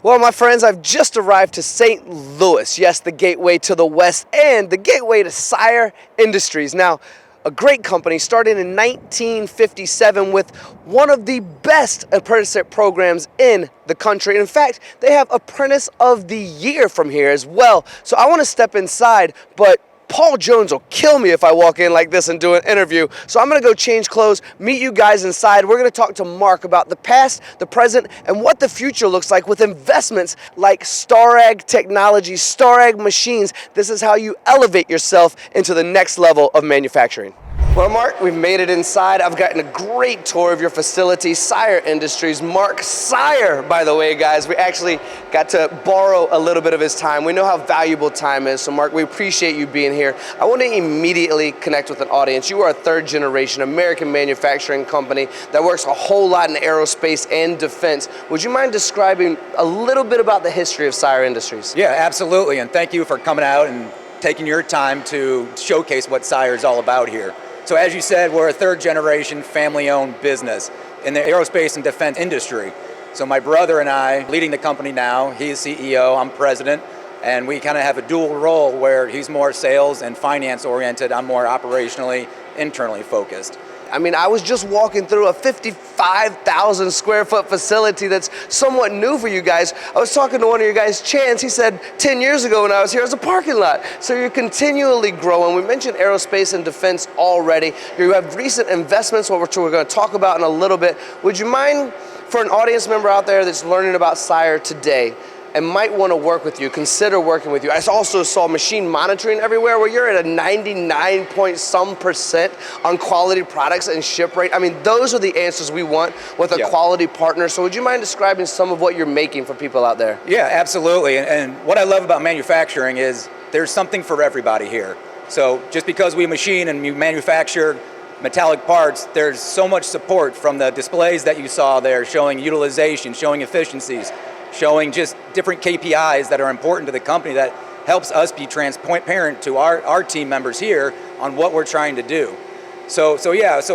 Well, my friends, I've just arrived to St. Louis. Yes, the gateway to the West and the gateway to Seyer Industries. Now, a great company started in 1957 with one of the best apprenticeship programs in the country. In fact, they have Apprentice of the Year from here as well. So I want to step inside, but Paul Jones will kill me if I walk in like this and do an interview. So I'm going to go change clothes, meet you guys inside. We're going to talk to Mark about the past, the present, and what the future looks like with investments like Starrag technology, Starrag machines. This is how you elevate yourself into the next level of manufacturing. Well, Mark, we've made it inside. I've gotten a great tour of your facility, Seyer Industries. Mark Seyer, by the way, guys. We actually got to borrow a little bit of his time. We know how valuable time is, so Mark, we appreciate you being here. I want to immediately connect with an audience. You are a third-generation American manufacturing company that works a whole lot in aerospace and defense. Would you mind describing a little bit about the history of Seyer Industries? Yeah, absolutely, and thank you for coming out and taking your time to showcase what Seyer is all about here. So as you said, we're a third-generation family-owned business in the aerospace and defense industry. So my brother and I, leading the company now, he's CEO, I'm president, and we kind of have a dual role where he's more sales and finance-oriented, I'm more operationally, internally focused. I mean, I was just walking through a 55,000 square foot facility that's somewhat new for you guys. I was talking to one of your guys, Chance. He said 10 years ago when I was here, it was a parking lot. So you're continually growing. We mentioned aerospace and defense already. You have recent investments, which we're going to talk about in a little bit. Would you mind, for an audience member out there that's learning about Seyer today, and might want to work with you, consider working with you. I also saw machine monitoring everywhere where you're at a 99-point-some% on quality products and ship rate. I mean, those are the answers we want with a quality partner. So would you mind describing some of what you're making for people out there? Yeah, absolutely. And what I love about manufacturing is there's something for everybody here. So just because we machine and we manufacture metallic parts, there's so much support from the displays that you saw there, showing utilization, showing efficiencies, showing just different KPIs that are important to the company that helps us be transparent to our team members here on what we're trying to do. So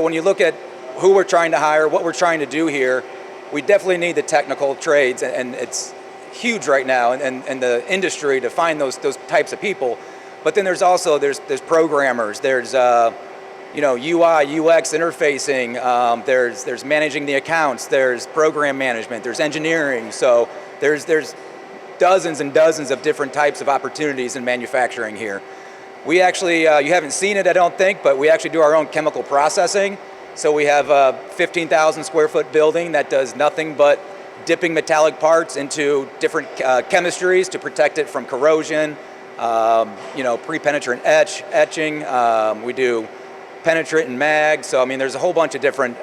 when you look at who we're trying to hire, what we're trying to do here, we definitely need the technical trades, and it's huge right now in the industry to find those types of people. But then there's programmers, there's UI, UX interfacing, there's managing the accounts, there's program management, there's engineering. So there's dozens and dozens of different types of opportunities in manufacturing here. We actually, you haven't seen it, I don't think, but we actually do our own chemical processing. So we have a 15,000 square foot building that does nothing but dipping metallic parts into different chemistries to protect it from corrosion, pre-penetrant etching. We do penetrant and mag. So I mean, there's a whole bunch of different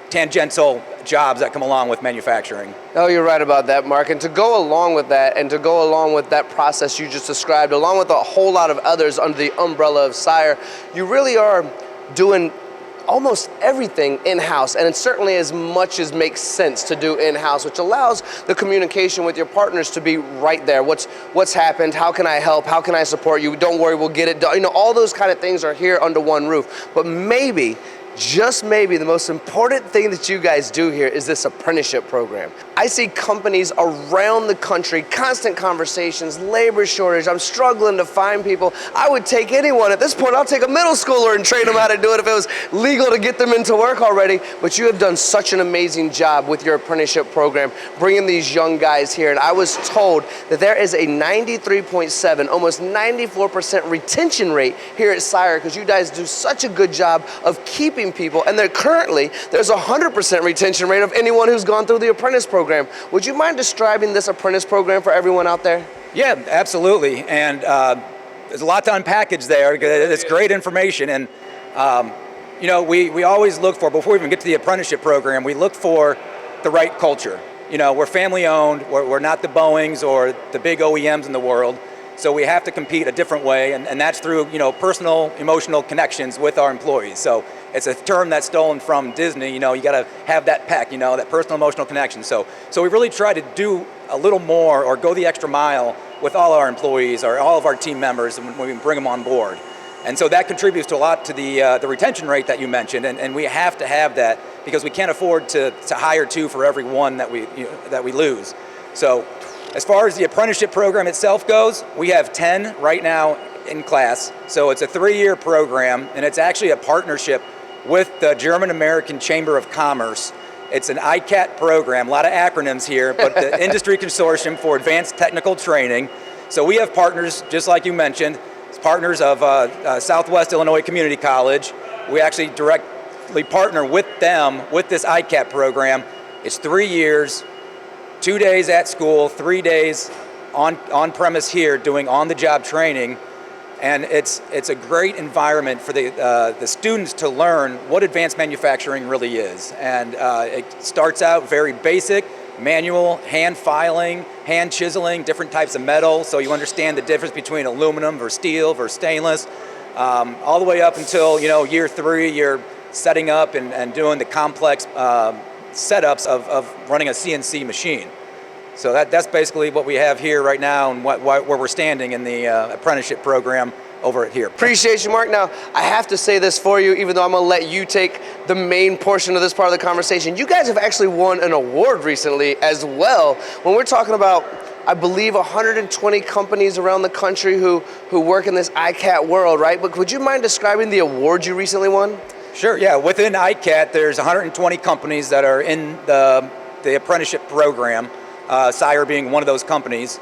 tangential jobs that come along with manufacturing. Oh, you're right about that, Mark. And to go along with that, and to go along with that process you just described, along with a whole lot of others under the umbrella of Seyer, you really are doing almost everything in-house, and it's certainly as much as makes sense to do in-house, which allows the communication with your partners to be right there. What's happened? How can I help? How can I support you? Don't worry, we'll get it done. You know, all those kind of things are here under one roof. But maybe, just maybe, the most important thing that you guys do here is this apprenticeship program. I see companies around the country, constant conversations, labor shortage, I'm struggling to find people. I would take anyone. At this point, I'll take a middle schooler and train them how to do it if it was legal to get them into work already. But you have done such an amazing job with your apprenticeship program, bringing these young guys here. And I was told that there is a 93.7, almost 94% retention rate here at Seyer, because you guys do such a good job of keeping people, and there's a 100% retention rate of anyone who's gone through the apprentice program. Would you mind describing this apprentice program for everyone out there? Yeah, absolutely. And there's a lot to unpackage there. It's great information, and we always look for, before we even get to the apprenticeship program, we look for the right culture. You know, we're family owned. We're not the Boeings or the big OEMs in the world. So we have to compete a different way, and that's through personal, emotional connections with our employees. So it's a term that's stolen from Disney. You got to have that PEC, that personal, emotional connection. So we really try to do a little more, or go the extra mile with all our employees or all of our team members when we bring them on board. And so that contributes to a lot to the retention rate that you mentioned, and we have to have that because we can't afford to hire two for every one that we lose. So as far as the apprenticeship program itself goes, we have 10 right now in class. So it's a 3-year program, and it's actually a partnership with the German American Chamber of Commerce. It's an ICAT program, a lot of acronyms here, but the Industry Consortium for Advanced Technical Training. So we have partners, just like you mentioned, partners of Southwest Illinois Community College. We actually directly partner with them with this ICAT program. It's 3 years, 2 days at school, 3 days on premise here doing on-the-job training. And it's a great environment for the students to learn what advanced manufacturing really is. And it starts out very basic, manual, hand filing, hand chiseling, different types of metal, so you understand the difference between aluminum versus steel versus stainless, all the way up until year 3, you're setting up and doing the complex setups of running a CNC machine. So that's basically what we have here right now, and where we're standing in the apprenticeship program over here. Appreciate you, Mark. Now, I have to say this for you, even though I'm gonna let you take the main portion of this part of the conversation. You guys have actually won an award recently as well. When we're talking about, I believe, 120 companies around the country who work in this ICAT world, right? But would you mind describing the award you recently won? Sure, yeah. Within ICAT, there's 120 companies that are in the apprenticeship program. Seyer being one of those companies.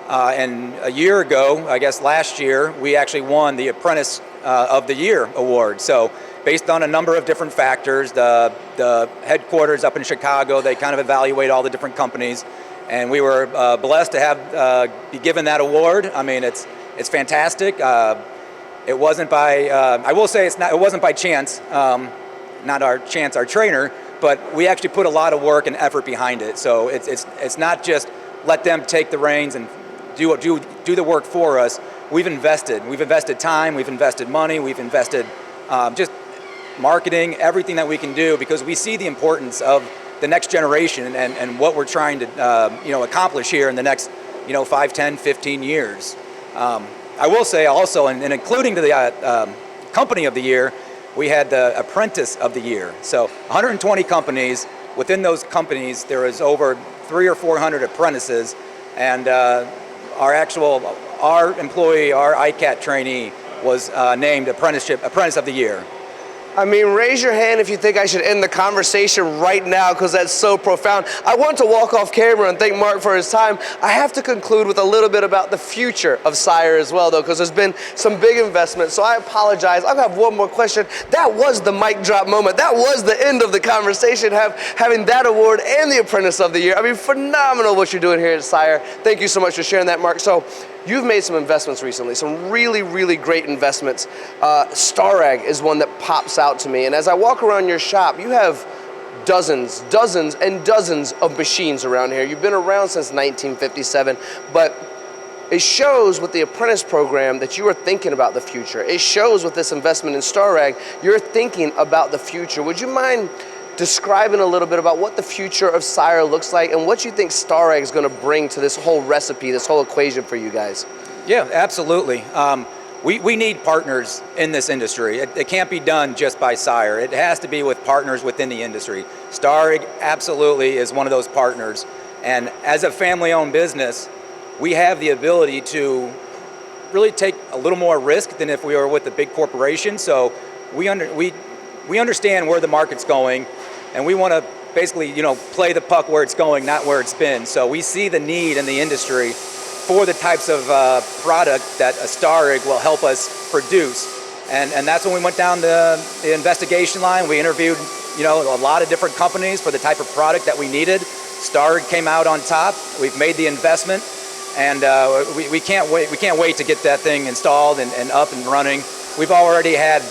And a year ago, I guess last year, we actually won the Apprentice of the Year award. So based on a number of different factors, the headquarters up in Chicago, they kind of evaluate all the different companies. And we were blessed to have be given that award. I mean, it's fantastic. It wasn't by, I will say it wasn't by chance, not our chance, our trainer, but we actually put a lot of work and effort behind it. So it's not just let them take the reins and do the work for us. We've invested time, we've invested money, we've invested just marketing, everything that we can do, because we see the importance of the next generation and what we're trying to accomplish here in the next 5, 10, 15 years. I will say also, and including to the Company of the Year, we had the Apprentice of the Year. So 120 companies. Within those companies, there is over 300 or 400 apprentices, and our employee, our ICAT trainee, was named Apprentice of the Year. I mean, raise your hand if you think I should end the conversation right now, because that's so profound. I want to walk off camera and thank Mark for his time. I have to conclude with a little bit about the future of Seyer as well, though, because there's been some big investments. So I apologize. I'll have one more question. That was the mic drop moment. That was the end of the conversation, having that award and the Apprentice of the Year. I mean, phenomenal what you're doing here at Seyer. Thank you so much for sharing that, Mark. So you've made some investments recently, some really, really great investments. Starrag is one that pops out to me. And as I walk around your shop, you have dozens and dozens of machines around here. You've been around since 1957, but it shows with the apprentice program that you are thinking about the future. It shows with this investment in Starrag, you're thinking about the future. Would you mind describing a little bit about what the future of Seyer looks like and what you think Starrag is going to bring to this whole recipe, this whole equation for you guys? Yeah, absolutely. We need partners in this industry. It can't be done just by Seyer. It has to be with partners within the industry. Starrag absolutely is one of those partners. And as a family-owned business, we have the ability to really take a little more risk than if we were with a big corporation. So we understand where the market's going, and we want to basically, play the puck where it's going, not where it's been. So we see the need in the industry for the types of product that a Starrag will help us produce. And that's when we went down the investigation line. We interviewed, a lot of different companies for the type of product that we needed. Starrag came out on top. We've made the investment, and we can't wait. We can't wait to get that thing installed and up and running. We've already had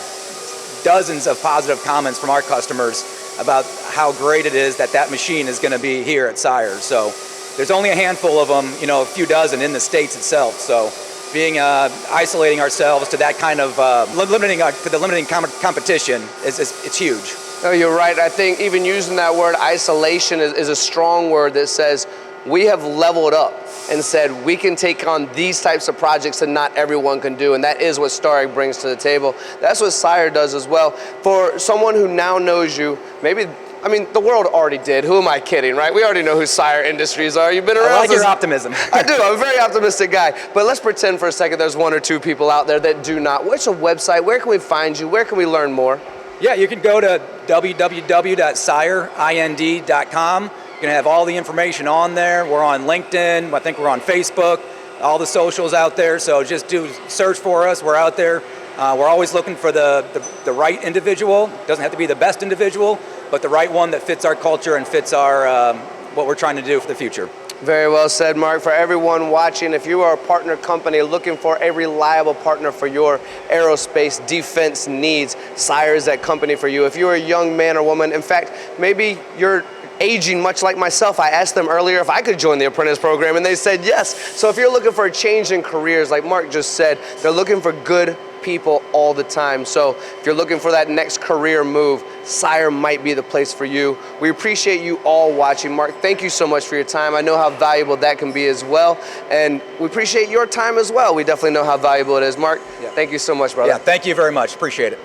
dozens of positive comments from our customers about how great it is that machine is going to be here at Seyer. So there's only a handful of them, a few dozen in the States itself. So being isolating ourselves to that kind of limiting competition it's huge. No, you're right. I think even using that word isolation is a strong word that says we have leveled up and said we can take on these types of projects that not everyone can do, and that is what Starrag brings to the table. That's what Seyer does as well. For someone who now knows you, maybe I mean, the world already did. Who am I kidding, right? We already know who Seyer Industries are. You've been around. I like your optimism. I do. I'm a very optimistic guy. But let's pretend for a second there's one or two people out there that do not. What's your website? Where can we find you? Where can we learn more? Yeah, you can go to www.seyerind.com. You can have all the information on there. We're on LinkedIn. I think we're on Facebook. All the socials out there. So just do search for us. We're out there. We're always looking for the right individual. Doesn't have to be the best individual, but the right one that fits our culture and fits our what we're trying to do for the future. Very well said, Mark. For everyone watching, if you are a partner company looking for a reliable partner for your aerospace defense needs, Seyer is that company for you. If you're a young man or woman, in fact, maybe you're aging much like myself. I asked them earlier if I could join the apprentice program, and they said yes. So if you're looking for a change in careers, like Mark just said, they're looking for good people all the time. So if you're looking for that next career move, Seyer might be the place for you. We appreciate you all watching. Mark, thank you so much for your time. I know how valuable that can be as well, and we appreciate your time as well. We definitely know how valuable it is. Mark, thank you so much, brother. Yeah, thank you very much. Appreciate it.